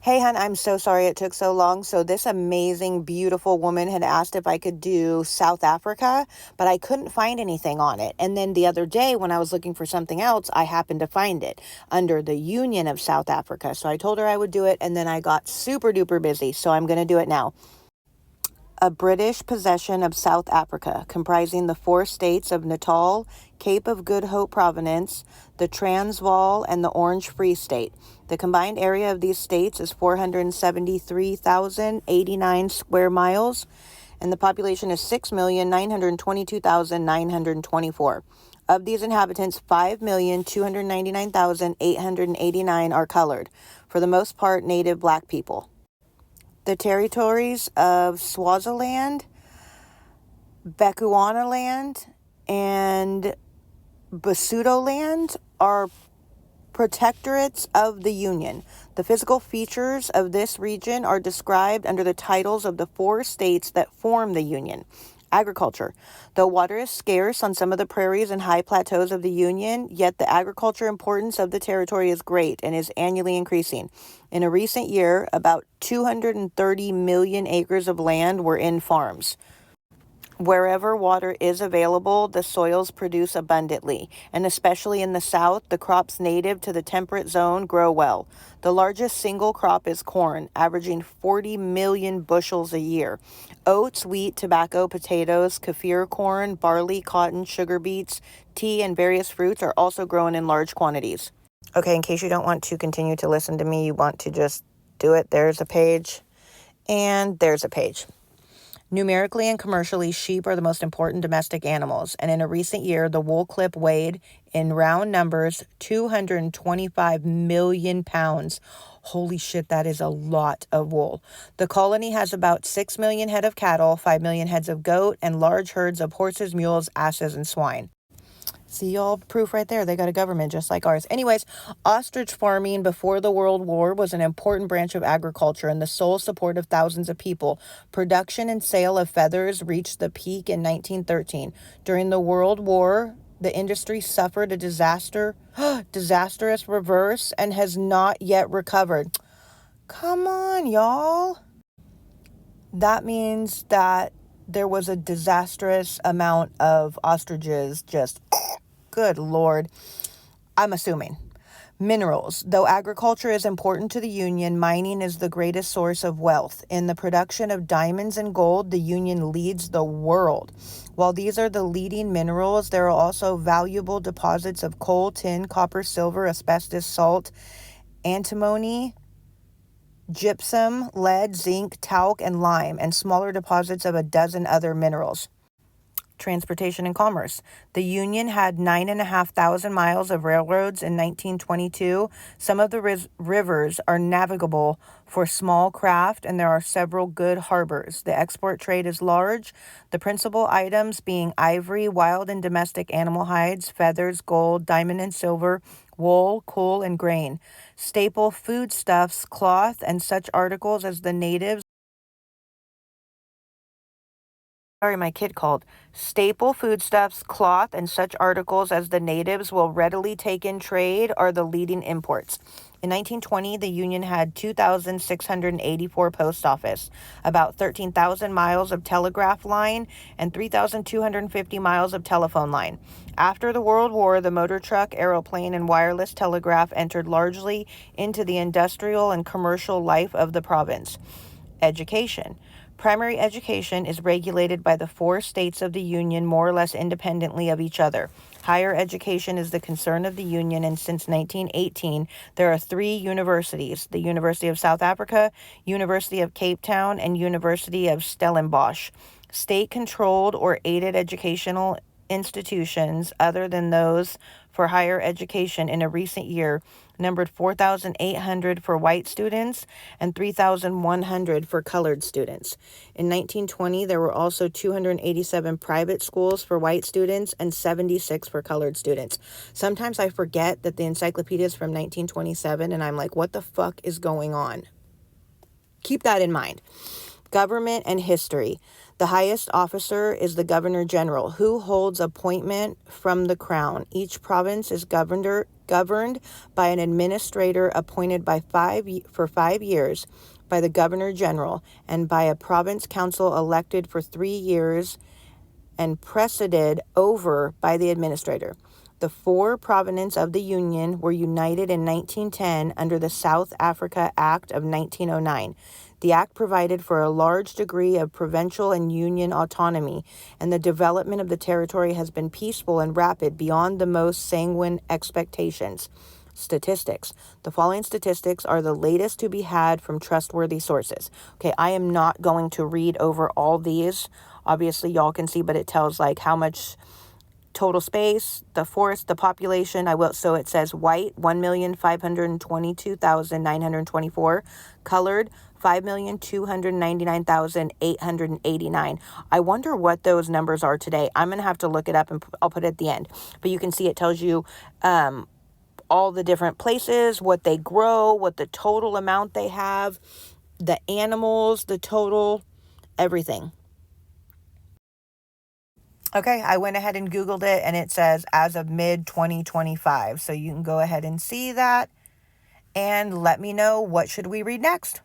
Hey, hon, I'm so sorry it took so long. So, this amazing, beautiful woman had asked if I could do South Africa, but I couldn't find anything on it. And then the other day, when I was looking for something else, I happened to find it under the Union of South Africa. So, I told her I would do it, and then I got super duper busy. So, I'm going to do it now. A British possession of South Africa, comprising the 4 states of Natal, Cape of Good Hope Province, the Transvaal, and the Orange Free State. The combined area of these states is 473,089 square miles, and the population is 6,922,924. Of these inhabitants, 5,299,889 are colored, for the most part native black people. The territories of Swaziland, Bechuanaland, and Basutoland are protectorates of the Union. The physical features of this region are described under the titles of the 4 states that form the Union. Agriculture. Though water is scarce on some of the prairies and high plateaus of the Union, yet the agriculture importance of the territory is great and is annually increasing. In a recent year, about 230 million acres of land were in farms. Wherever water is available, the soils produce abundantly, and especially in the south, the crops native to the temperate zone grow well. The largest single crop is corn, averaging 40 million bushels a year. Oats, wheat, tobacco, potatoes, kaffir corn, barley, cotton, sugar beets, tea, and various fruits are also grown in large quantities. Okay, in case you don't want to continue to listen to me, you want to just do it. There's a page, and there's a page. Numerically and commercially, sheep are the most important domestic animals, and in a recent year, the wool clip weighed, in round numbers, 225 million pounds. Holy shit, that is a lot of wool. The colony has about 6 million head of cattle, 5 million heads of goat, and large herds of horses, mules, asses, and swine. See, y'all, proof right there. They got a government just like ours. Anyways, ostrich farming before the World War was an important branch of agriculture and the sole support of thousands of people. Production and sale of feathers reached the peak in 1913. During the World War, the industry suffered a disastrous reverse and has not yet recovered. Come on, y'all. That means that there was a disastrous amount of ostriches just... Good Lord. I'm assuming. Minerals. Though agriculture is important to the Union, mining is the greatest source of wealth. In the production of diamonds and gold, the Union leads the world. While these are the leading minerals, there are also valuable deposits of coal, tin, copper, silver, asbestos, salt, antimony, gypsum, lead, zinc, talc, and lime, and smaller deposits of a dozen other minerals. Transportation and commerce. The Union had 9,500 miles of railroads in 1922. Some of the rivers are navigable for small craft, and there are several good harbors. The export trade is large, the principal items being ivory, wild and domestic animal hides, feathers, gold, diamond and silver, wool, coal, and grain. Staple foodstuffs, cloth, and such articles as the natives... Sorry, my kid called. Staple foodstuffs, cloth, and such articles as the natives will readily take in trade are the leading imports. In 1920, the Union had 2,684 post office, about 13,000 miles of telegraph line, and 3,250 miles of telephone line. After the World War, the motor truck, aeroplane, and wireless telegraph entered largely into the industrial and commercial life of the province. Education. Primary education is regulated by the 4 states of the Union more or less independently of each other. Higher education is the concern of the Union, and since 1918, there are 3 universities: the University of South Africa, University of Cape Town, and University of Stellenbosch. State-controlled or aided educational institutions other than those for higher education in a recent year numbered 4,800 for white students and 3,100 for colored students. In 1920, there were also 287 private schools for white students and 76 for colored students. Sometimes I forget that the encyclopedia is from 1927, and I'm like, what the fuck is going on? Keep that in mind. Government and history. The highest officer is the Governor General, who holds appointment from the Crown. Each province is governed by an administrator appointed for 5 years by the Governor General and by a province council elected for 3 years and presided over by the administrator. The 4 provinces of the Union were united in 1910 under the South Africa Act of 1909. The act provided for a large degree of provincial and union autonomy, and the development of the territory has been peaceful and rapid beyond the most sanguine expectations. Statistics. The following statistics are the latest to be had from trustworthy sources. Okay, I am not going to read over all these. Obviously, y'all can see, but it tells like how much total space, the forest, the population. So it says white, 1,522,924. Colored, 5,299,889. I wonder what those numbers are today. I'm going to have to look it up and I'll put it at the end. But you can see it tells you all the different places, what they grow, what the total amount they have, the animals, the total, everything. Okay, I went ahead and Googled it and it says as of mid-2025. So you can go ahead and see that and let me know what should we read next.